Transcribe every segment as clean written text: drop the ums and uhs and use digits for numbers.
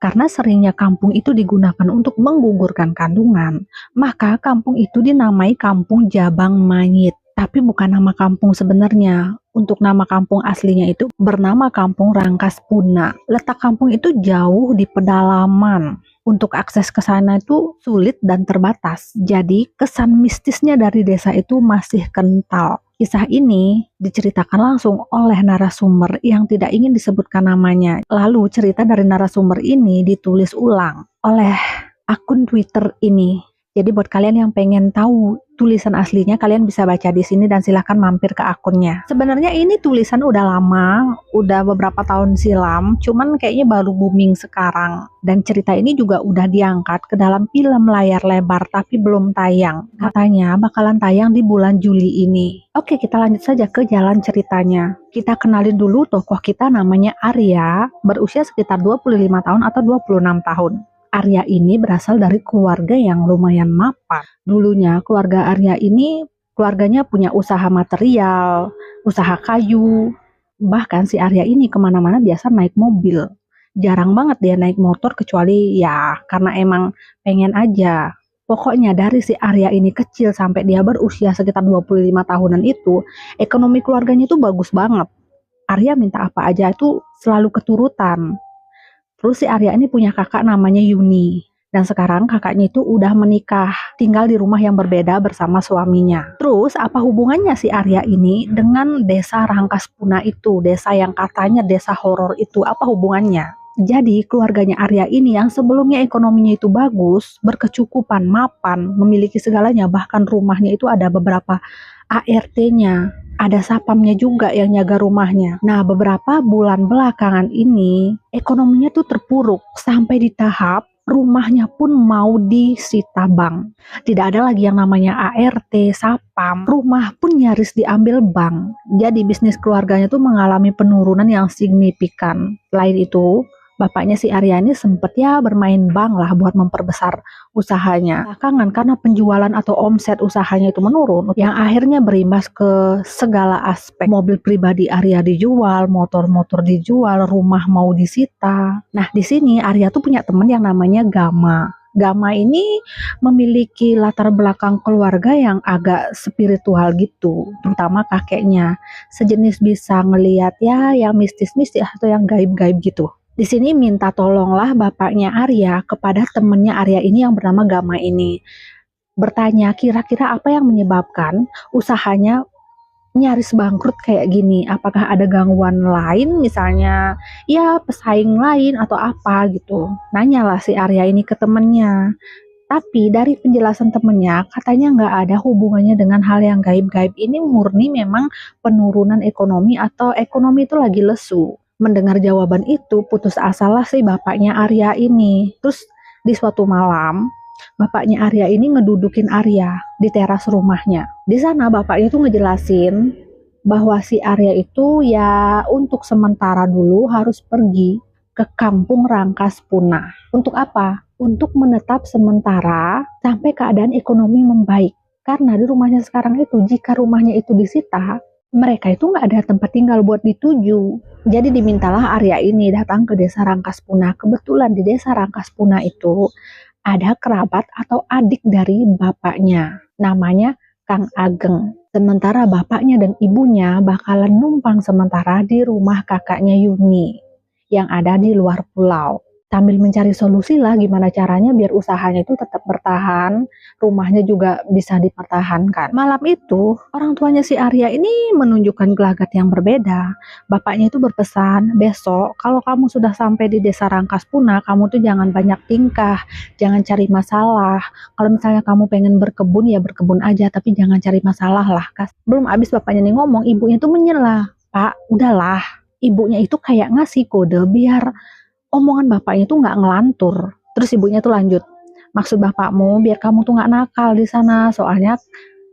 Karena seringnya kampung itu digunakan untuk menggugurkan kandungan, maka kampung itu dinamai Kampung Jabang Mayit. Tapi bukan nama kampung sebenarnya. Untuk nama kampung aslinya itu bernama Kampung Rangkas Puna. Letak kampung itu jauh di pedalaman. Untuk akses ke sana itu sulit dan terbatas. Jadi kesan mistisnya dari desa itu masih kental. Kisah ini diceritakan langsung oleh narasumber yang tidak ingin disebutkan namanya. Lalu cerita dari narasumber ini ditulis ulang oleh akun Twitter ini. Jadi buat kalian yang pengen tahu tulisan aslinya, kalian bisa baca di sini dan silahkan mampir ke akunnya. Sebenarnya ini tulisan udah lama, udah beberapa tahun silam, cuman kayaknya baru booming sekarang. Dan cerita ini juga udah diangkat ke dalam film layar lebar tapi belum tayang. Katanya bakalan tayang di bulan Juli ini. Oke, kita lanjut saja ke jalan ceritanya. Kita kenalin dulu tokoh kita, namanya Arya, berusia sekitar 25 tahun atau 26 tahun. Arya ini berasal dari keluarga yang lumayan mapan. Dulunya keluarga Arya ini keluarganya punya usaha material, usaha kayu. Bahkan si Arya ini kemana-mana biasa naik mobil. Jarang banget dia naik motor kecuali ya karena emang pengen aja. Pokoknya dari si Arya ini kecil sampai dia berusia sekitar 25 tahunan itu, ekonomi keluarganya itu bagus banget. Arya minta apa aja itu selalu keturutan. Terus si Arya ini punya kakak namanya Yuni. Dan sekarang kakaknya itu udah menikah, tinggal di rumah yang berbeda bersama suaminya. Terus apa hubungannya si Arya ini dengan desa Rangkas Puna itu, desa yang katanya desa horor itu, apa hubungannya? Jadi keluarganya Arya ini yang sebelumnya ekonominya itu bagus, berkecukupan, mapan, memiliki segalanya, bahkan rumahnya itu ada beberapa ART-nya. Ada sapamnya juga yang jaga rumahnya. Nah, beberapa bulan belakangan ini ekonominya tuh terpuruk sampai di tahap rumahnya pun mau disita bank. Tidak ada lagi yang namanya ART, sapam. Rumah pun nyaris diambil bank. Jadi bisnis keluarganya tuh mengalami penurunan yang signifikan. Selain itu, bapaknya si Arya ini sempet ya bermain bank lah buat memperbesar usahanya. Belakangan karena penjualan atau omset usahanya itu menurun, yang akhirnya berimbas ke segala aspek. Mobil pribadi Arya dijual, motor-motor dijual, rumah mau disita. Nah di sini Arya tuh punya temen yang namanya Gama. Gama ini memiliki latar belakang keluarga yang agak spiritual gitu, terutama kakeknya. Sejenis bisa ngelihat ya yang mistis-mistis atau yang gaib-gaib gitu. Di sini minta tolonglah bapaknya Arya kepada temennya Arya ini yang bernama Gama ini. Bertanya kira-kira apa yang menyebabkan usahanya nyaris bangkrut kayak gini. Apakah ada gangguan lain, misalnya ya pesaing lain atau apa gitu. Nanyalah si Arya ini ke temennya. Tapi dari penjelasan temennya katanya nggak ada hubungannya dengan hal yang gaib-gaib. Ini murni memang penurunan ekonomi atau ekonomi itu lagi lesu. Mendengar jawaban itu, putus asalah si bapaknya Arya ini. Terus di suatu malam, bapaknya Arya ini ngedudukin Arya di teras rumahnya. Di sana bapaknya tuh ngejelasin bahwa si Arya itu ya untuk sementara dulu harus pergi ke Kampung Rangkas Puna. Untuk apa? Untuk menetap sementara sampai keadaan ekonomi membaik. Karena di rumahnya sekarang itu, jika rumahnya itu disita, mereka itu nggak ada tempat tinggal buat dituju. Jadi dimintalah Arya ini datang ke desa Rangkas Puna. Kebetulan di desa Rangkas Puna itu ada kerabat atau adik dari bapaknya, namanya Kang Ageng. Sementara bapaknya dan ibunya bakalan numpang sementara di rumah kakaknya Yuni yang ada di luar pulau. Sambil mencari solusi lah gimana caranya biar usahanya itu tetap bertahan, rumahnya juga bisa dipertahankan. Malam itu, orang tuanya si Arya ini menunjukkan gelagat yang berbeda. Bapaknya itu berpesan, besok kalau kamu sudah sampai di desa Rangkas Puna, kamu tuh jangan banyak tingkah, jangan cari masalah. Kalau misalnya kamu pengen berkebun, ya berkebun aja, tapi jangan cari masalah lah. Belum habis bapaknya nih ngomong, ibunya tuh menyela. Pak, udahlah. Ibunya itu kayak ngasih kode biar omongan bapaknya tuh nggak ngelantur. Terus ibunya tuh lanjut, maksud bapakmu biar kamu tuh nggak nakal di sana, soalnya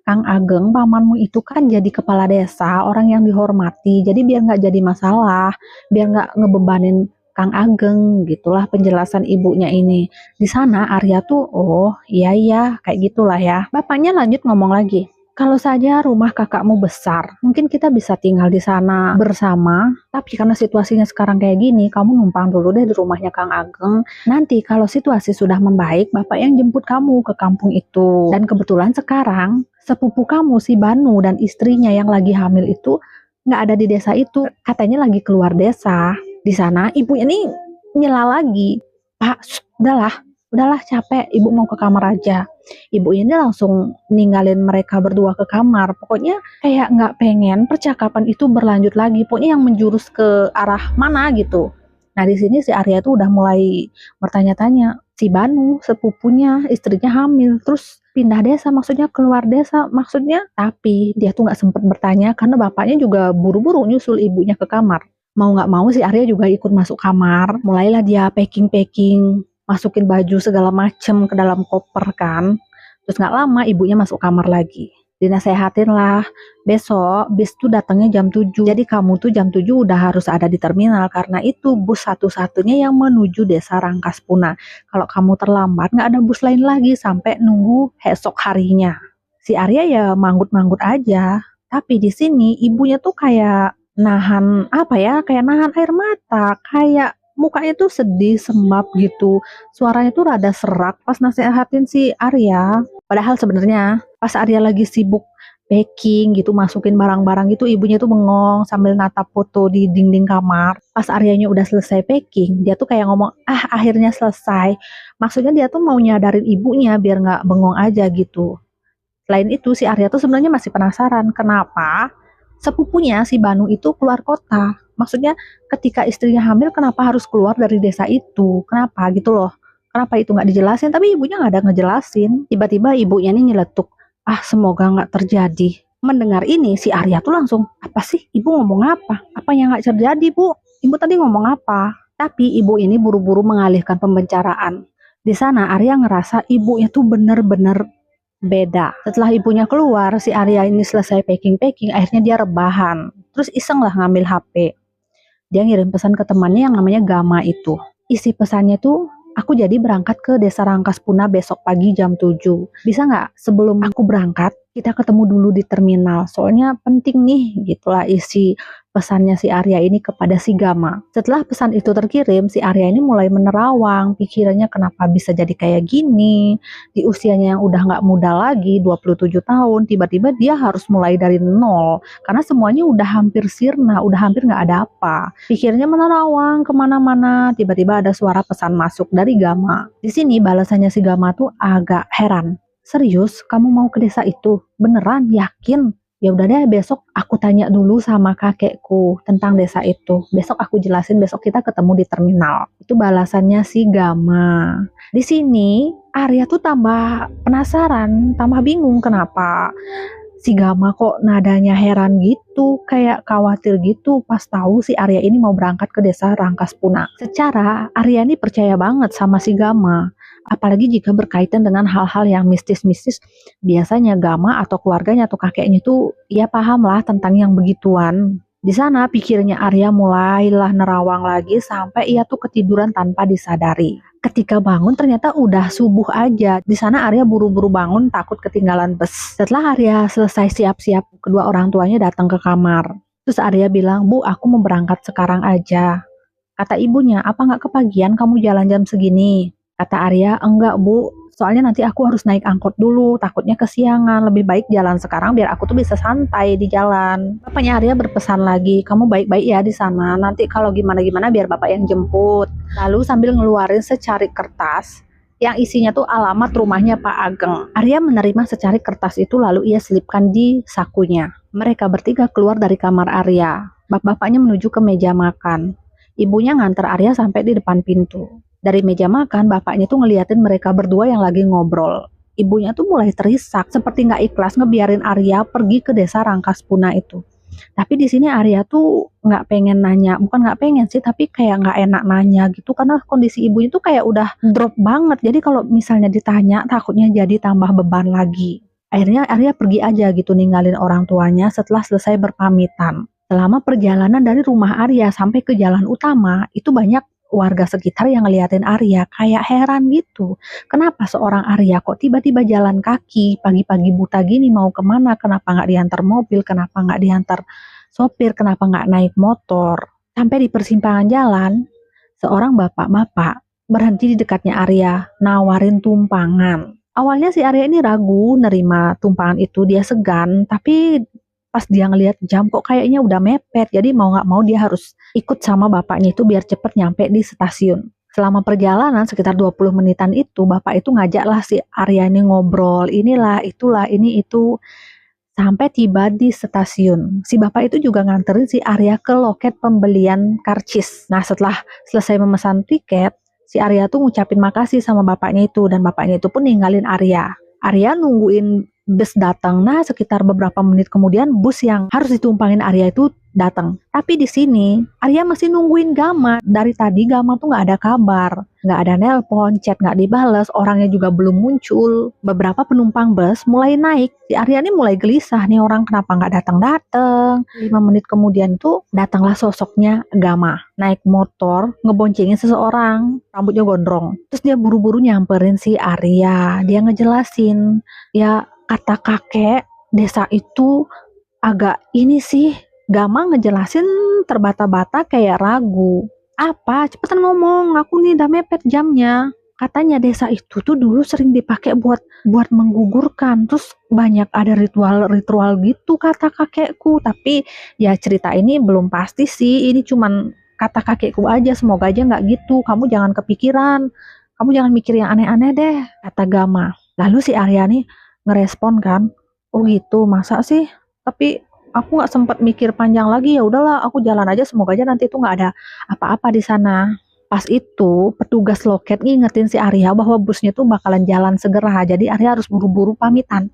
Kang Ageng pamanmu itu kan jadi kepala desa, orang yang dihormati, jadi biar nggak jadi masalah, biar nggak ngebebanin Kang Ageng. Gitulah penjelasan ibunya ini. Di sana Arya tuh oh iya kayak gitulah ya. Bapaknya lanjut ngomong lagi, Kalau saja rumah kakakmu besar, mungkin kita bisa tinggal di sana bersama. Tapi karena situasinya sekarang kayak gini, kamu numpang dulu deh di rumahnya Kang Ageng. Nanti kalau situasi sudah membaik, bapak yang jemput kamu ke kampung itu. Dan kebetulan sekarang, sepupu kamu si Banu dan istrinya yang lagi hamil itu nggak ada di desa itu. Katanya lagi keluar desa. Di sana ibunya nih nyela lagi. Pak, udahlah capek, ibu mau ke kamar aja. Ibu ini langsung ninggalin mereka berdua ke kamar. Pokoknya kayak nggak pengen percakapan itu berlanjut lagi. Pokoknya yang menjurus ke arah mana gitu. Nah di sini si Arya tuh udah mulai bertanya-tanya. Si Banu, sepupunya, istrinya hamil. Terus pindah desa, maksudnya keluar desa. Maksudnya, tapi dia tuh nggak sempet bertanya karena bapaknya juga buru-buru nyusul ibunya ke kamar. Mau nggak mau si Arya juga ikut masuk kamar. Mulailah dia packing-packing, masukin baju segala macem ke dalam koper kan. Terus nggak lama ibunya masuk kamar lagi. Dinasehatin lah, besok bis tuh datangnya jam 7. Jadi kamu tuh jam 7 udah harus ada di terminal karena itu bus satu-satunya yang menuju desa Rangkaspuna. Kalau kamu terlambat nggak ada bus lain lagi sampai nunggu esok harinya. Si Arya ya manggut-manggut aja. Tapi di sini ibunya tuh kayak nahan apa ya, kayak nahan air mata, kayak mukanya tuh sedih, sembab gitu. Suaranya tuh rada serak pas nasehatin si Arya. Padahal sebenarnya pas Arya lagi sibuk packing gitu, masukin barang-barang gitu, ibunya tuh bengong sambil natap foto di dinding kamar. Pas Aryanya udah selesai packing, dia tuh kayak ngomong, akhirnya selesai. Maksudnya dia tuh mau nyadarin ibunya biar nggak bengong aja gitu. Selain itu si Arya tuh sebenarnya masih penasaran kenapa sepupunya si Banu itu keluar kota. Maksudnya ketika istrinya hamil kenapa harus keluar dari desa itu? Kenapa gitu loh? Kenapa itu nggak dijelasin? Tapi ibunya nggak ada ngejelasin. Tiba-tiba ibunya ini nyeletuk, semoga nggak terjadi. Mendengar ini si Arya tuh langsung, apa sih? Ibu ngomong apa? Apa yang nggak terjadi, Bu? Ibu tadi ngomong apa? Tapi ibu ini buru-buru mengalihkan pembicaraan. Di sana Arya ngerasa ibunya tuh bener-bener beda. Setelah ibunya keluar, si Arya ini selesai packing-packing, akhirnya dia rebahan. Terus iseng lah ngambil HP. Dia ngirim pesan ke temannya yang namanya Gama itu. Isi pesannya tuh, aku jadi berangkat ke desa Rangkaspuna besok pagi jam 7. Bisa nggak sebelum aku berangkat, kita ketemu dulu di terminal. Soalnya penting nih, gitulah isi pesannya si Arya ini kepada si Gama. Setelah pesan itu terkirim, si Arya ini mulai menerawang, pikirannya kenapa bisa jadi kayak gini. Di usianya yang udah nggak muda lagi, 27 tahun, tiba-tiba dia harus mulai dari nol. Karena semuanya udah hampir sirna, udah hampir nggak ada apa. Pikirnya menerawang kemana-mana, tiba-tiba ada suara pesan masuk dari Gama. Di sini balasannya si Gama tuh agak heran. Serius, kamu mau ke desa itu? Beneran? Yakin? Ya udah deh, besok aku tanya dulu sama kakekku tentang desa itu. Besok aku jelasin, besok kita ketemu di terminal. Itu balasannya si Gama. Di sini Arya tuh tambah penasaran, tambah bingung kenapa si Gama kok nadanya heran gitu, kayak khawatir gitu pas tahu si Arya ini mau berangkat ke desa Rangkaspuna. Secara Arya ini percaya banget sama si Gama. Apalagi jika berkaitan dengan hal-hal yang mistis-mistis, biasanya Gama atau keluarganya atau kakeknya itu ya paham lah tentang yang begituan. Di sana pikirnya Arya mulailah nerawang lagi sampai ia tuh ketiduran tanpa disadari. Ketika bangun ternyata udah subuh aja. Di sana Arya buru-buru bangun takut ketinggalan bus. Setelah Arya selesai siap-siap, kedua orang tuanya datang ke kamar. Terus Arya bilang, "Bu, aku mau berangkat sekarang aja." Kata ibunya, "Apa nggak kepagian kamu jalan jam segini?" Kata Arya, "Enggak Bu, soalnya nanti aku harus naik angkot dulu, takutnya kesiangan, lebih baik jalan sekarang biar aku tuh bisa santai di jalan." Bapaknya Arya berpesan lagi, "Kamu baik-baik ya di sana, nanti kalau gimana-gimana biar bapak yang jemput." Lalu sambil ngeluarin secari kertas, yang isinya tuh alamat rumahnya Pak Ageng. Arya menerima secari kertas itu lalu ia selipkan di sakunya. Mereka bertiga keluar dari kamar Arya. Bapaknya menuju ke meja makan. Ibunya nganter Arya sampai di depan pintu. Dari meja makan, bapaknya tuh ngeliatin mereka berdua yang lagi ngobrol. Ibunya tuh mulai terisak, seperti nggak ikhlas ngebiarin Arya pergi ke desa Rangkaspuna itu. Tapi di sini Arya tuh nggak pengen nanya, bukan nggak pengen sih, tapi kayak nggak enak nanya gitu, karena kondisi ibunya tuh kayak udah drop banget. Jadi kalau misalnya ditanya, takutnya jadi tambah beban lagi. Akhirnya Arya pergi aja gitu, ninggalin orang tuanya setelah selesai berpamitan. Selama perjalanan dari rumah Arya sampai ke jalan utama, itu banyak warga sekitar yang ngeliatin Arya kayak heran gitu. Kenapa seorang Arya kok tiba-tiba jalan kaki pagi-pagi buta gini mau kemana? Kenapa nggak diantar mobil? Kenapa nggak diantar sopir? Kenapa nggak naik motor? Sampai di persimpangan jalan, seorang bapak-bapak berhenti di dekatnya Arya, nawarin tumpangan. Awalnya si Arya ini ragu nerima tumpangan itu, dia segan, tapi pas dia ngelihat jam kok kayaknya udah mepet, jadi mau nggak mau dia harus ikut sama bapaknya itu biar cepet nyampe di stasiun. Selama perjalanan sekitar 20 menitan itu, bapak itu ngajaklah si Arya ini ngobrol, inilah, itulah, ini itu. Sampai tiba di stasiun. Si bapak itu juga nganterin si Arya ke loket pembelian karcis. Nah, setelah selesai memesan tiket, si Arya tuh ngucapin makasih sama bapaknya itu, dan bapaknya itu pun ninggalin Arya. Arya nungguin bus datang. Nah, sekitar beberapa menit kemudian bus yang harus ditumpangin Arya itu datang. Tapi di sini Arya masih nungguin Gama. Dari tadi Gama tuh nggak ada kabar, nggak ada nelpon, chat nggak dibales, orangnya juga belum muncul. Beberapa penumpang bus mulai naik. Si Arya ini mulai gelisah, nih orang kenapa nggak datang-datang. 5 menit kemudian tuh datanglah sosoknya Gama. Naik motor, ngeboncengin seseorang, rambutnya gondrong. Terus dia buru-buru nyamperin si Arya. Dia ngejelasin, ya kata kakek desa itu agak ini sih. Gama ngejelasin terbata-bata kayak ragu. Apa? Cepetan ngomong, aku nih udah mepet jamnya. Katanya desa itu tuh dulu sering dipakai buat menggugurkan. Terus banyak ada ritual-ritual gitu kata kakekku. Tapi ya cerita ini belum pasti sih. Ini cuman kata kakekku aja. Semoga aja nggak gitu. Kamu jangan kepikiran. Kamu jangan mikir yang aneh-aneh deh, kata Gama. Lalu si Arya nih ngerespon kan, oh gitu, masa sih? Tapi aku nggak sempat mikir panjang lagi, ya udahlah aku jalan aja, semoga aja nanti itu nggak ada apa-apa di sana. Pas itu petugas loket ngingetin si Arya bahwa busnya tuh bakalan jalan segera, jadi Arya harus buru-buru pamitan.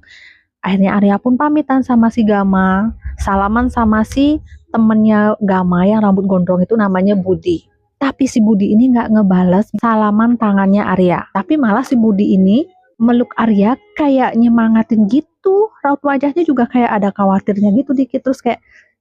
Akhirnya Arya pun pamitan sama si Gama, salaman sama si temennya Gama yang rambut gondrong itu namanya Budi. Tapi si Budi ini nggak ngebales salaman tangannya Arya, tapi malah si Budi ini meluk Arya kayak nyemangatin gitu. Raut wajahnya juga kayak ada khawatirnya gitu dikit. Terus kayak,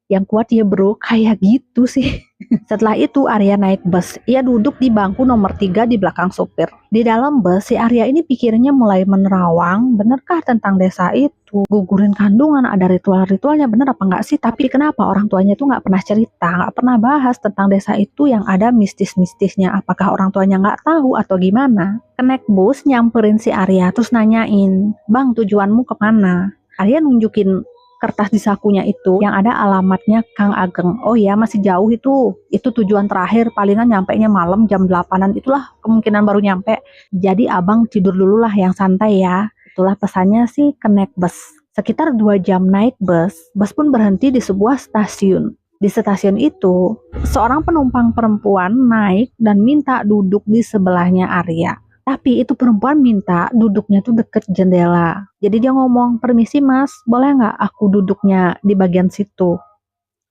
yang kuat ya bro, kayak gitu sih. Setelah itu Arya naik bus. Ia duduk di bangku nomor 3 di belakang sopir. Di dalam bus si Arya ini pikirnya mulai menerawang. Benarkah tentang desa itu? Gugurin kandungan ada ritual-ritualnya, bener apa enggak sih? Tapi kenapa orang tuanya itu nggak pernah cerita, nggak pernah bahas tentang desa itu yang ada mistis-mistisnya? Apakah orang tuanya nggak tahu atau gimana? Kenek bus nyamperin si Arya terus nanyain, bang tujuanmu kemana? Arya nunjukin kertas di sakunya itu yang ada alamatnya Kang Ageng. Oh ya, masih jauh itu tujuan terakhir, palingan nyampainya malam jam 8-an, itulah kemungkinan baru nyampe. Jadi abang tidur dulu lah yang santai ya. Itulah pesannya sih ke naik bus. Sekitar 2 jam naik bus pun berhenti di sebuah stasiun. Di stasiun itu, seorang penumpang perempuan naik dan minta duduk di sebelahnya Arya. Tapi itu perempuan minta duduknya tuh deket jendela. Jadi dia ngomong, permisi mas, boleh nggak aku duduknya di bagian situ?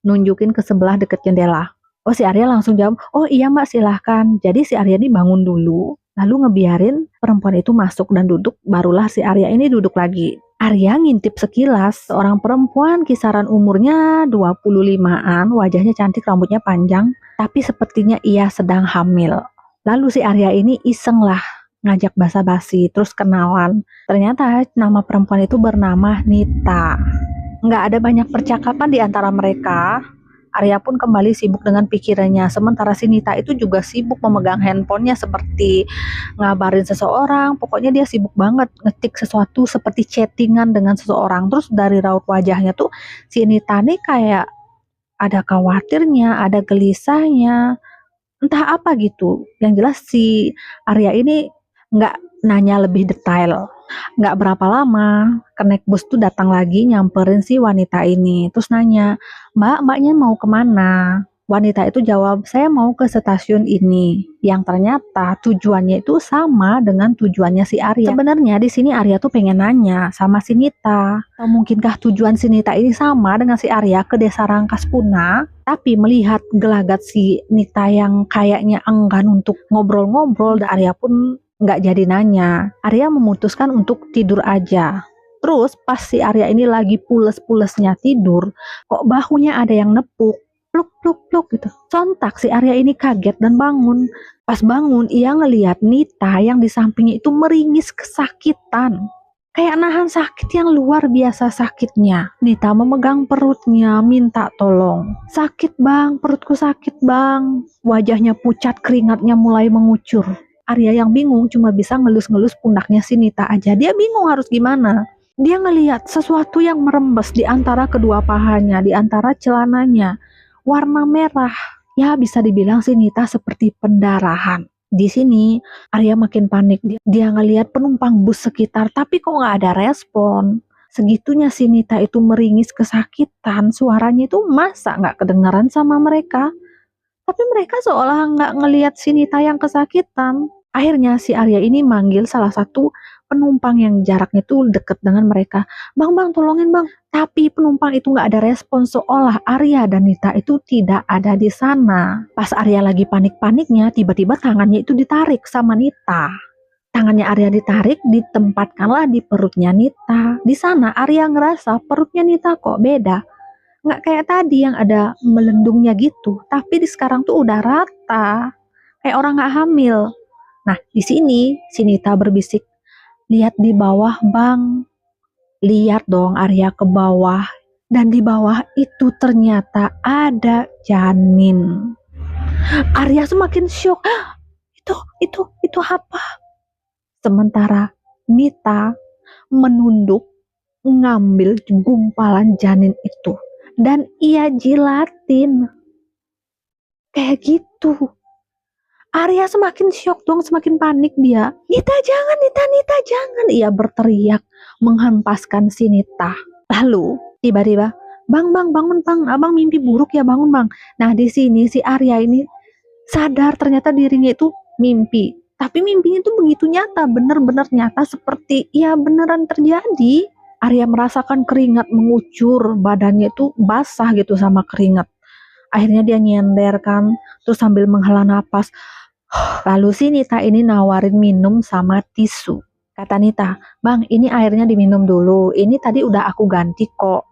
Nunjukin ke sebelah deket jendela. Oh si Arya langsung jawab, oh iya mbak silahkan. Jadi si Arya ini bangun dulu, lalu ngebiarin perempuan itu masuk dan duduk, barulah si Arya ini duduk lagi. Arya ngintip sekilas, seorang perempuan kisaran umurnya 25-an, wajahnya cantik, rambutnya panjang, tapi sepertinya ia sedang hamil. Lalu si Arya ini iseng lah ngajak basa-basi, terus kenalan. Ternyata nama perempuan itu bernama Nita. Nggak ada banyak percakapan di antara mereka. Arya pun kembali sibuk dengan pikirannya. Sementara si Nita itu juga sibuk memegang handphonenya seperti ngabarin seseorang. Pokoknya dia sibuk banget ngetik sesuatu seperti chattingan dengan seseorang. Terus dari raut wajahnya tuh si Nita nih kayak ada khawatirnya, ada gelisahnya. Entah apa gitu. Yang jelas si Arya ini nggak nanya lebih detail. Nggak berapa lama, kenek bus tuh datang lagi nyamperin si wanita ini. Terus nanya, mbaknya mau kemana? Wanita itu jawab, saya mau ke stasiun ini. Yang ternyata tujuannya itu sama dengan tujuannya si Arya. Sebenarnya di sini Arya tuh pengen nanya sama si Nita, atau mungkinkah tujuan si Nita ini sama dengan si Arya ke desa Rangkas Puna? Tapi melihat gelagat si Nita yang kayaknya enggan untuk ngobrol-ngobrol, dan Arya pun nggak jadi nanya. Arya memutuskan untuk tidur aja. Terus pas si Arya ini lagi pules-pulesnya tidur, kok bahunya ada yang nepuk. pluk pluk pluk gitu. Sontak si Arya ini kaget dan bangun. Pas bangun ia ngelihat Nita yang di sampingnya itu meringis kesakitan. Kayak nahan sakit yang luar biasa sakitnya. Nita memegang perutnya minta tolong. Sakit bang, perutku sakit bang. Wajahnya pucat, keringatnya mulai mengucur. Arya yang bingung cuma bisa ngelus-ngelus pundaknya si Nita aja. Dia bingung harus gimana. Dia ngelihat sesuatu yang merembes di antara kedua pahanya, di antara celananya. Warna merah. Ya bisa dibilang si Nita seperti pendarahan. Di sini Arya makin panik. Dia ngelihat penumpang bus sekitar tapi kok nggak ada respon. Segitunya si Nita itu meringis kesakitan. Suaranya itu masa nggak kedengaran sama mereka. Tapi mereka seolah nggak ngelihat si Nita yang kesakitan. Akhirnya si Arya ini manggil salah satu penumpang yang jaraknya tuh deket dengan mereka. Bang, bang, tolongin bang. Tapi penumpang itu nggak ada respon seolah Arya dan Nita itu tidak ada di sana. Pas Arya lagi panik-paniknya, tiba-tiba tangannya itu ditarik sama Nita. Tangannya Arya ditarik, ditempatkanlah di perutnya Nita. Di sana Arya ngerasa perutnya Nita kok beda. Nggak kayak tadi yang ada melendungnya gitu, tapi di sekarang tuh udah rata. Kayak orang nggak hamil. Nah, di sini si Nita berbisik, lihat di bawah bang. Lihat dong Arya ke bawah. Dan di bawah itu ternyata ada janin. Arya semakin syok. Itu apa? Sementara Nita menunduk ngambil gumpalan janin itu. Dan ia jilatin. Kayak gitu. Arya semakin syok dong, semakin panik dia. Nita jangan, Nita jangan. Ia berteriak menghempaskan si Nita. Lalu tiba-tiba, bang bangun bang, abang mimpi buruk ya bangun bang. Nah di sini si Arya ini sadar ternyata dirinya itu mimpi. Tapi mimpinya itu begitu nyata, benar-benar nyata seperti ya beneran terjadi. Arya merasakan keringat mengucur, badannya itu basah gitu sama keringat. Akhirnya dia nyender kan, terus sambil menghela napas. Lalu si Nita ini nawarin minum sama tisu. Kata Nita, bang ini airnya diminum dulu, ini tadi udah aku ganti kok.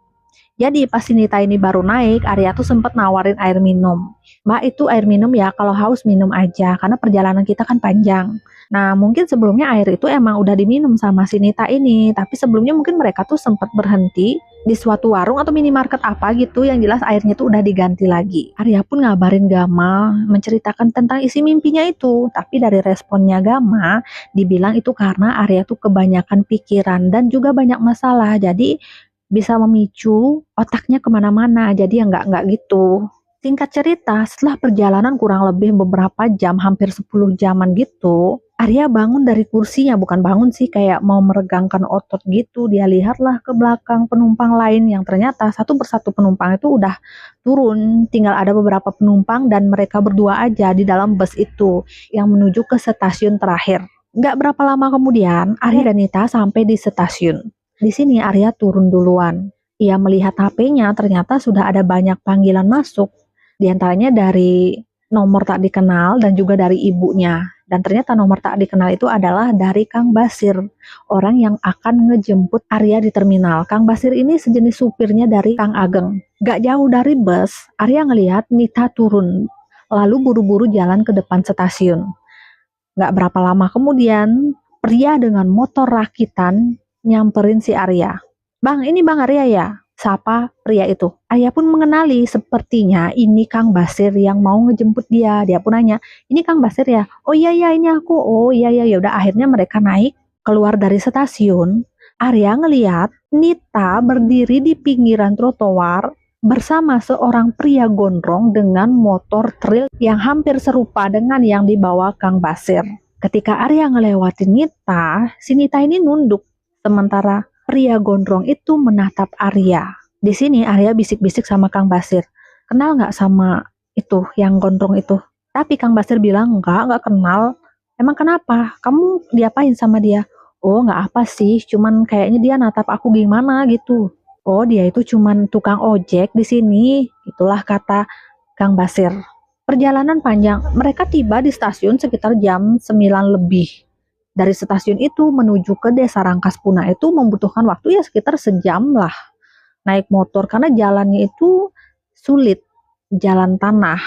Jadi pas si Nita ini baru naik, Arya tuh sempat nawarin air minum. Mbak itu air minum ya, kalau haus minum aja, karena perjalanan kita kan panjang. Nah mungkin sebelumnya air itu emang udah diminum sama si Nita ini, tapi sebelumnya mungkin mereka tuh sempat berhenti di suatu warung atau minimarket apa gitu, yang jelas airnya tuh udah diganti lagi. Arya pun ngabarin Gama, menceritakan tentang isi mimpinya itu, tapi dari responnya Gama, dibilang itu karena Arya tuh kebanyakan pikiran dan juga banyak masalah, jadi bisa memicu otaknya kemana-mana, jadi ya nggak gitu. Singkat cerita, setelah perjalanan kurang lebih beberapa jam, hampir 10 jaman gitu, Arya bangun dari kursinya, bukan bangun sih, kayak mau meregangkan otot gitu. Dia lihatlah ke belakang penumpang lain yang ternyata satu persatu penumpang itu udah turun, tinggal ada beberapa penumpang dan mereka berdua aja di dalam bus itu yang menuju ke stasiun terakhir. Nggak berapa lama kemudian, Arya dan Nita sampai di stasiun. Di sini Arya turun duluan. Ia melihat HP-nya, ternyata sudah ada banyak panggilan masuk. Di antaranya dari nomor tak dikenal dan juga dari ibunya. Dan ternyata nomor tak dikenal itu adalah dari Kang Basir, orang yang akan ngejemput Arya di terminal. Kang Basir ini sejenis supirnya dari Kang Ageng. Gak jauh dari bus, Arya ngelihat Nita turun, lalu buru-buru jalan ke depan stasiun. Gak berapa lama kemudian, pria dengan motor rakitan nyamperin si Arya. Bang, ini Bang Arya ya? Sapa pria itu. Arya pun mengenali, sepertinya ini Kang Basir yang mau ngejemput dia. Dia pun nanya, ini Kang Basir ya? Oh iya ini aku. Oh iya ya udah, akhirnya mereka naik keluar dari stasiun. Arya ngelihat Nita berdiri di pinggiran trotoar bersama seorang pria gondrong dengan motor trail yang hampir serupa dengan yang dibawa Kang Basir. Ketika Arya ngelewatin Nita, si Nita ini nunduk. Sementara pria gondrong itu menatap Arya. Di sini Arya bisik-bisik sama Kang Basir. Kenal nggak sama itu yang gondrong itu? Tapi Kang Basir bilang nggak kenal. Emang kenapa? Kamu diapain sama dia? Oh nggak apa sih, cuman kayaknya dia natap aku gimana gitu. Oh dia itu cuman tukang ojek di sini. Itulah kata Kang Basir. Perjalanan panjang. Mereka tiba di stasiun sekitar jam 9 lebih. Dari stasiun itu menuju ke desa Rangkaspuna itu membutuhkan waktu ya sekitar sejam lah naik motor karena jalannya itu sulit jalan tanah.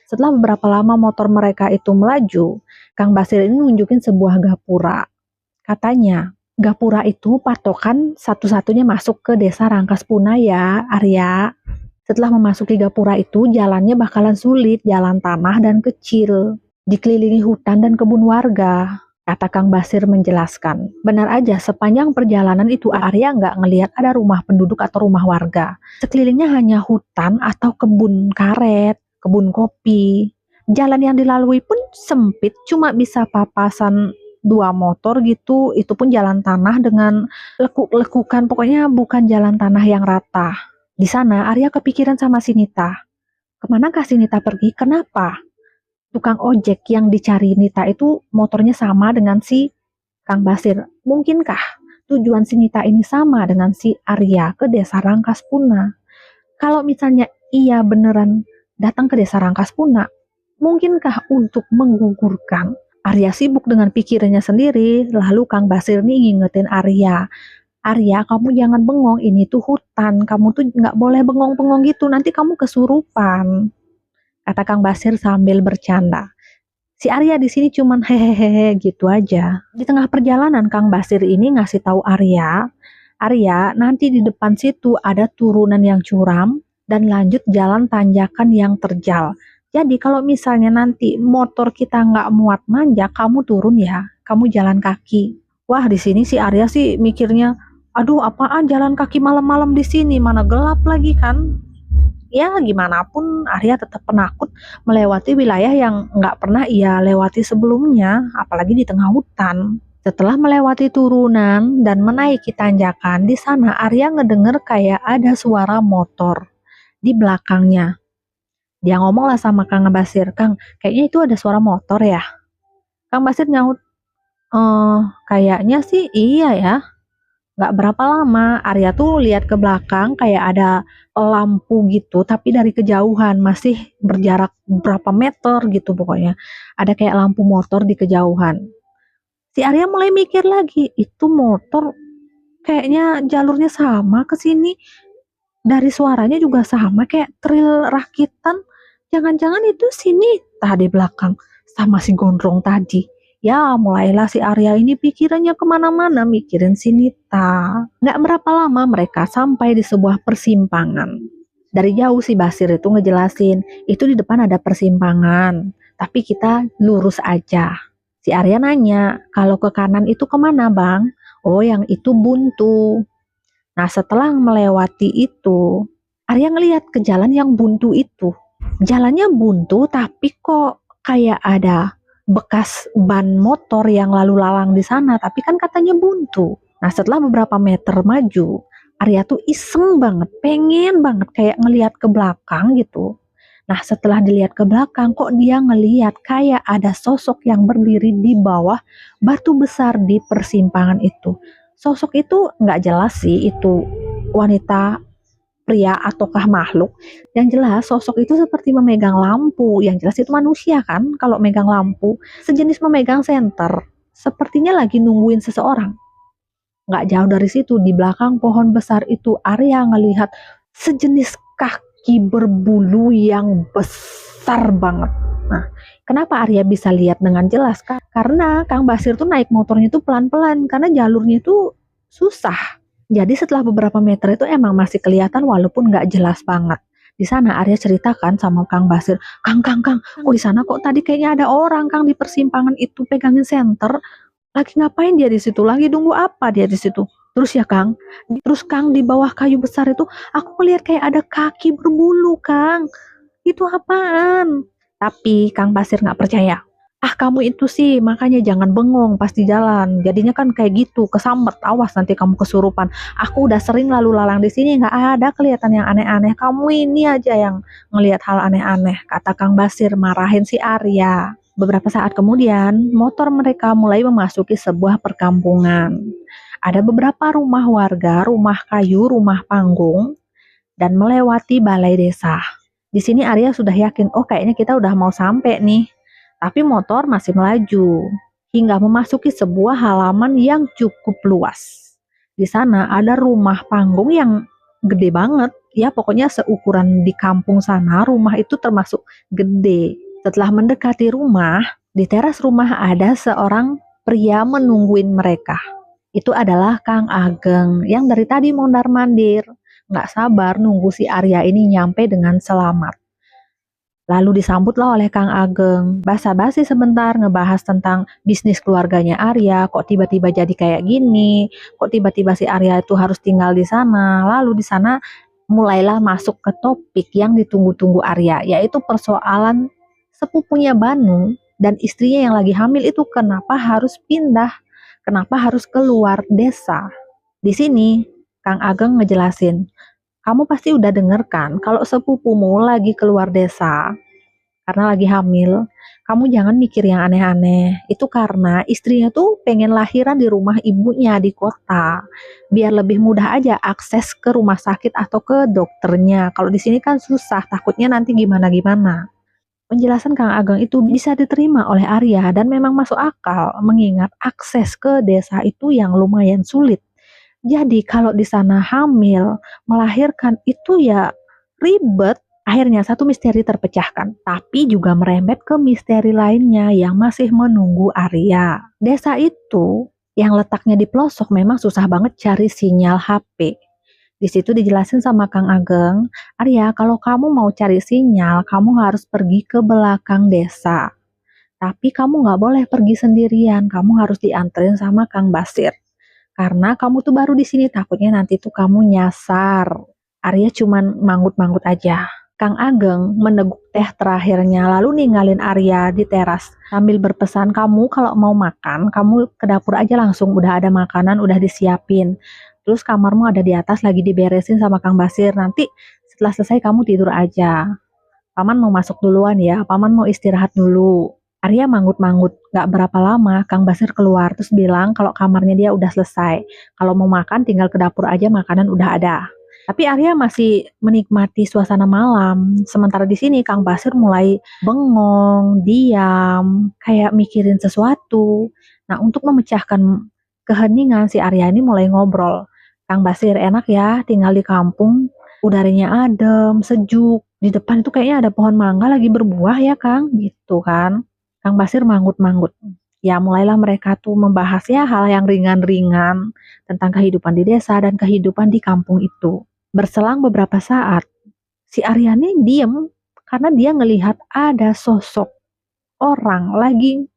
Setelah beberapa lama motor mereka itu melaju, Kang Basir ini nunjukin sebuah gapura. Katanya, gapura itu patokan satu-satunya masuk ke desa Rangkaspuna ya, Arya. Setelah memasuki gapura itu, jalannya bakalan sulit, jalan tanah dan kecil. Dikelilingi hutan dan kebun warga, kata Kang Basir menjelaskan. Benar aja, sepanjang perjalanan itu Arya nggak ngelihat ada rumah penduduk atau rumah warga. Sekelilingnya hanya hutan atau kebun karet, kebun kopi. Jalan yang dilalui pun sempit, cuma bisa papasan 2 motor gitu, itu pun jalan tanah dengan lekuk-lekukan, pokoknya bukan jalan tanah yang rata. Di sana Arya kepikiran sama si Nita. Kemanakah si Nita pergi? Kenapa? Tukang ojek yang dicari Nita itu motornya sama dengan si Kang Basir. Mungkinkah tujuan si Nita ini sama dengan si Arya ke desa Rangkaspuna? Kalau misalnya iya beneran datang ke desa Rangkaspuna, mungkinkah untuk menggugurkan? Arya sibuk dengan pikirannya sendiri, lalu Kang Basir nih ngingetin Arya. Arya, kamu jangan bengong, ini tuh hutan, kamu tuh nggak boleh bengong-bengong gitu, nanti kamu kesurupan, kata Kang Basir sambil bercanda. Si Arya di sini cuman hehehe gitu aja. Di tengah perjalanan Kang Basir ini ngasih tahu Arya, Arya nanti di depan situ ada turunan yang curam dan lanjut jalan tanjakan yang terjal. Jadi kalau misalnya nanti motor kita nggak muat nanjak, kamu turun ya, kamu jalan kaki. Wah di sini si Arya sih mikirnya, aduh apaan jalan kaki malam-malam di sini, mana gelap lagi kan? Ya gimana pun Arya tetap penakut melewati wilayah yang nggak pernah ia lewati sebelumnya, apalagi di tengah hutan. Setelah melewati turunan dan menaiki tanjakan, di sana Arya ngedenger kayak ada suara motor di belakangnya. Dia ngomong lah sama Kang Basir, Kang, kayaknya itu ada suara motor ya. Kang Basir nyaut, kayaknya sih iya ya. Gak berapa lama, Arya tuh lihat ke belakang kayak ada lampu gitu, tapi dari kejauhan, masih berjarak berapa meter gitu pokoknya. Ada kayak lampu motor di kejauhan. Si Arya mulai mikir lagi, itu motor kayaknya jalurnya sama ke sini. Dari suaranya juga sama kayak tril rakitan. Jangan-jangan itu sini tadi belakang sama si gondrong tadi. Ya mulailah si Arya ini pikirannya kemana-mana mikirin si Nita. Nggak berapa lama mereka sampai di sebuah persimpangan. Dari jauh si Basir itu ngejelasin, itu di depan ada persimpangan. Tapi kita lurus aja. Si Arya nanya, kalau ke kanan itu kemana bang? Oh yang itu buntu. Nah setelah melewati itu, Arya ngelihat ke jalan yang buntu itu. Jalannya buntu tapi kok kayak ada bekas ban motor yang lalu lalang di sana, tapi kan katanya buntu. Nah setelah beberapa meter maju, Arya tuh iseng banget, pengen banget kayak ngelihat ke belakang gitu. Nah setelah dilihat ke belakang kok dia ngelihat kayak ada sosok yang berdiri di bawah batu besar di persimpangan itu. Sosok itu nggak jelas sih itu wanita, pria ataukah makhluk. Yang jelas sosok itu seperti memegang lampu. Yang jelas itu manusia kan kalau megang lampu. Sejenis memegang senter. Sepertinya lagi nungguin seseorang. Nggak jauh dari situ di belakang pohon besar itu Arya ngelihat sejenis kaki berbulu yang besar banget. Nah, kenapa Arya bisa lihat dengan jelas? Karena Kang Basir tuh naik motornya tuh pelan-pelan karena jalurnya tuh susah. Jadi setelah beberapa meter itu emang masih kelihatan walaupun nggak jelas banget. Di sana Arya ceritakan sama Kang Basir, Kang, kok di sana kok tadi kayaknya ada orang Kang di persimpangan itu pegangin senter. Lagi ngapain dia di situ? Lagi nunggu apa dia di situ? Terus ya Kang, di bawah kayu besar itu aku melihat kayak ada kaki berbulu Kang. Itu apaan? Tapi Kang Basir nggak percaya. Ah kamu itu sih makanya jangan bengong pas di jalan. Jadinya kan kayak gitu kesambet. Awas nanti kamu kesurupan. Aku udah sering lalu lalang di sini nggak ada kelihatan yang aneh-aneh. Kamu ini aja yang ngelihat hal aneh-aneh. Kata Kang Basir marahin si Arya. Beberapa saat kemudian motor mereka mulai memasuki sebuah perkampungan. Ada beberapa rumah warga, rumah kayu, rumah panggung, dan melewati balai desa. Di sini Arya sudah yakin, oh kayaknya kita udah mau sampai nih. Tapi motor masih melaju hingga memasuki sebuah halaman yang cukup luas. Di sana ada rumah panggung yang gede banget. Ya pokoknya seukuran di kampung sana, rumah itu termasuk gede. Setelah mendekati rumah, di teras rumah ada seorang pria menungguin mereka. Itu adalah Kang Ageng yang dari tadi mondar-mandir. Nggak sabar nunggu si Arya ini nyampe dengan selamat. Lalu disambutlah oleh Kang Ageng. Basa-basi sebentar ngebahas tentang bisnis keluarganya Arya. Kok tiba-tiba jadi kayak gini? Kok tiba-tiba si Arya itu harus tinggal di sana? Lalu di sana mulailah masuk ke topik yang ditunggu-tunggu Arya, yaitu persoalan sepupunya Banu dan istrinya yang lagi hamil itu kenapa harus pindah? Kenapa harus keluar desa? Di sini Kang Ageng ngejelasin, kamu pasti udah denger kan kalau sepupumu lagi keluar desa karena lagi hamil. Kamu jangan mikir yang aneh-aneh. Itu karena istrinya tuh pengen lahiran di rumah ibunya di kota. Biar lebih mudah aja akses ke rumah sakit atau ke dokternya. Kalau di sini kan susah, takutnya nanti gimana-gimana. Penjelasan Kang Ageng itu bisa diterima oleh Arya dan memang masuk akal mengingat akses ke desa itu yang lumayan sulit. Jadi kalau di sana hamil, melahirkan itu ya ribet. Akhirnya satu misteri terpecahkan, tapi juga merembet ke misteri lainnya yang masih menunggu Arya. Desa itu yang letaknya di pelosok memang susah banget cari sinyal HP. Di situ dijelasin sama Kang Ageng, Arya kalau kamu mau cari sinyal, kamu harus pergi ke belakang desa. Tapi kamu nggak boleh pergi sendirian, kamu harus dianterin sama Kang Basir. Karena kamu tuh baru di sini, takutnya nanti tuh kamu nyasar. Arya cuman manggut-manggut aja. Kang Ageng meneguk teh terakhirnya lalu ninggalin Arya di teras sambil berpesan, kamu kalau mau makan, kamu ke dapur aja langsung, udah ada makanan, udah disiapin. Terus kamarmu ada di atas lagi diberesin sama Kang Basir. Nanti setelah selesai kamu tidur aja. Paman mau masuk duluan ya, paman mau istirahat dulu. Arya manggut-manggut, gak berapa lama Kang Basir keluar terus bilang kalau kamarnya dia udah selesai. Kalau mau makan tinggal ke dapur aja, makanan udah ada. Tapi Arya masih menikmati suasana malam. Sementara di sini Kang Basir mulai bengong, diam, kayak mikirin sesuatu. Nah, untuk memecahkan keheningan si Arya ini mulai ngobrol. Kang Basir, enak ya tinggal di kampung, udaranya adem, sejuk. Di depan itu kayaknya ada pohon mangga lagi berbuah ya Kang, gitu kan. Kang Basir manggut-manggut. Ya mulailah mereka tuh membahas ya hal yang ringan-ringan tentang kehidupan di desa dan kehidupan di kampung itu. Berselang beberapa saat, si Aryani diem karena dia ngelihat ada sosok orang lagi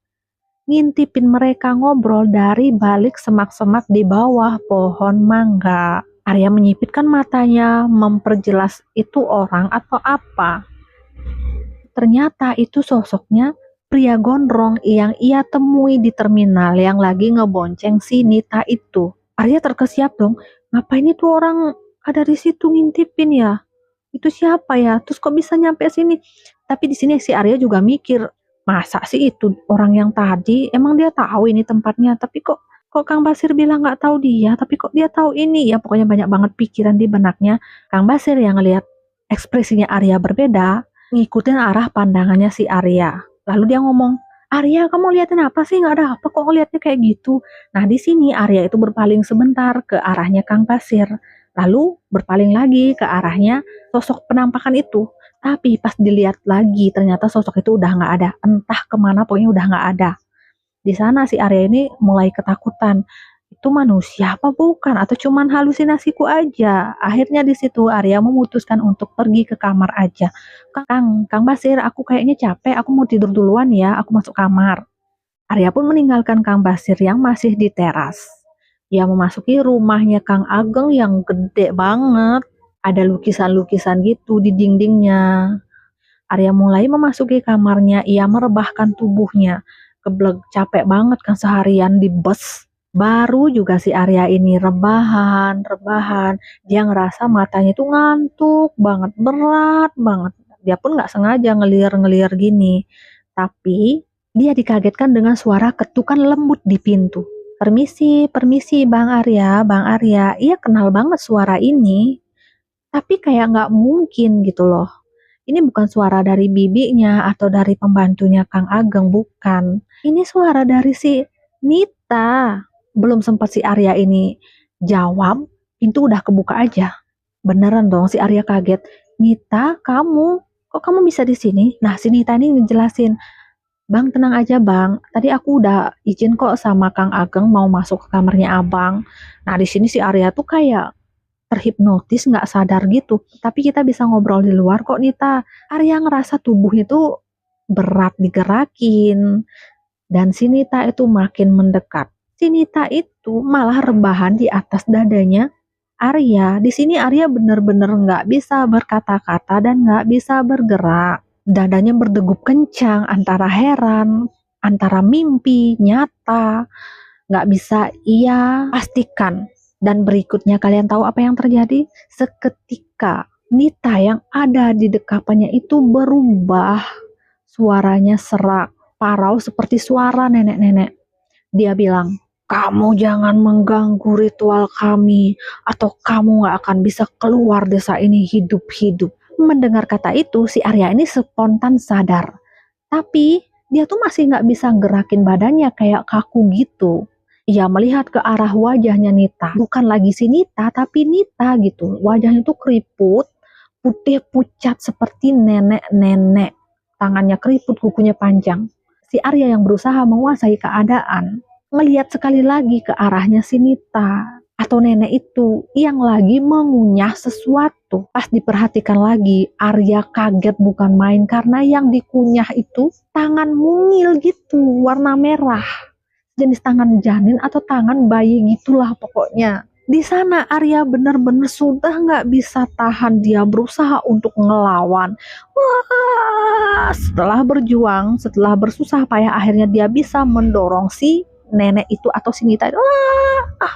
ngintipin mereka ngobrol dari balik semak-semak di bawah pohon mangga. Arya menyipitkan matanya, memperjelas itu orang atau apa. Ternyata itu sosoknya pria gondrong yang ia temui di terminal yang lagi ngebonceng si Nita itu. Arya terkesiap dong, ngapain itu orang ada di situ ngintipin ya? Itu siapa ya? Terus kok bisa nyampe sini? Tapi di sini si Arya juga mikir, masa sih itu orang yang tadi emang dia tahu ini tempatnya, tapi kok Kang Basir bilang nggak tahu dia, tapi kok dia tahu ini ya, pokoknya banyak banget pikiran di benaknya. Kang Basir yang ngelihat ekspresinya Arya berbeda, ngikutin arah pandangannya si Arya. Lalu dia ngomong, Arya kamu liatin apa sih? Nggak ada apa kok ngeliatnya kayak gitu. Nah di sini Arya itu berpaling sebentar ke arahnya Kang Basir. Lalu berpaling lagi ke arahnya sosok penampakan itu. Tapi pas dilihat lagi ternyata sosok itu udah nggak ada. Entah kemana pokoknya udah nggak ada. Di sana si Arya ini mulai ketakutan. Itu manusia apa bukan? Atau cuman halusinasiku aja? Akhirnya di situ Arya memutuskan untuk pergi ke kamar aja. Kang Basir, aku kayaknya capek, aku mau tidur duluan ya, aku masuk kamar. Arya pun meninggalkan Kang Basir yang masih di teras. Dia memasuki rumahnya Kang Ageng yang gede banget. Ada lukisan-lukisan gitu di dindingnya. Arya mulai memasuki kamarnya, ia merebahkan tubuhnya. Keblek capek banget kan seharian di bus. Baru juga si Arya ini rebahan. Dia ngerasa matanya itu ngantuk banget, berat banget. Dia pun nggak sengaja ngelir-ngelir gini. Tapi dia dikagetkan dengan suara ketukan lembut di pintu. Permisi, permisi Bang Arya, Bang Arya. Ia kenal banget suara ini. Tapi kayak nggak mungkin gitu loh. Ini bukan suara dari bibinya atau dari pembantunya Kang Ageng, bukan. Ini suara dari si Nita. Belum sempat si Arya ini jawab, pintu udah kebuka aja. Beneran dong, si Arya kaget. Nita, kamu? Kok kamu bisa di sini? Nah, si Nita ini ngejelasin, Bang, tenang aja bang. Tadi aku udah izin kok sama Kang Ageng mau masuk ke kamarnya abang. Nah, di sini si Arya tuh kayak terhipnotis, nggak sadar gitu. Tapi kita bisa ngobrol di luar kok, Nita. Arya ngerasa tubuhnya tuh berat digerakin. Dan si Nita itu makin mendekat. Si Nita itu malah rebahan di atas dadanya Arya. Di sini Arya bener-bener nggak bisa berkata-kata dan nggak bisa bergerak. Dadanya berdegup kencang antara heran, antara mimpi, nyata. Nggak bisa ia pastikan. Dan berikutnya kalian tahu apa yang terjadi? Seketika Nita yang ada di dekapannya itu berubah. Suaranya serak, parau seperti suara nenek-nenek. Dia bilang, kamu jangan mengganggu ritual kami, atau kamu gak akan bisa keluar desa ini hidup-hidup. Mendengar kata itu, si Arya ini spontan sadar. Tapi, dia tuh masih gak bisa gerakin badannya kayak kaku gitu. Ia melihat ke arah wajahnya Nita. Bukan lagi si Nita, tapi Nita gitu. Wajahnya tuh keriput, putih pucat seperti nenek-nenek. Tangannya keriput, kukunya panjang. Si Arya yang berusaha menguasai keadaan, melihat sekali lagi ke arahnya si Nita atau nenek itu yang lagi mengunyah sesuatu. Pas diperhatikan lagi, Arya kaget bukan main karena yang dikunyah itu tangan mungil gitu, warna merah. Jenis tangan janin atau tangan bayi gitulah pokoknya. Di sana Arya benar-benar sudah nggak bisa tahan, dia berusaha untuk ngelawan. Wah, setelah berjuang, setelah bersusah payah akhirnya dia bisa mendorong si nenek itu atau si Nita itu. Wah,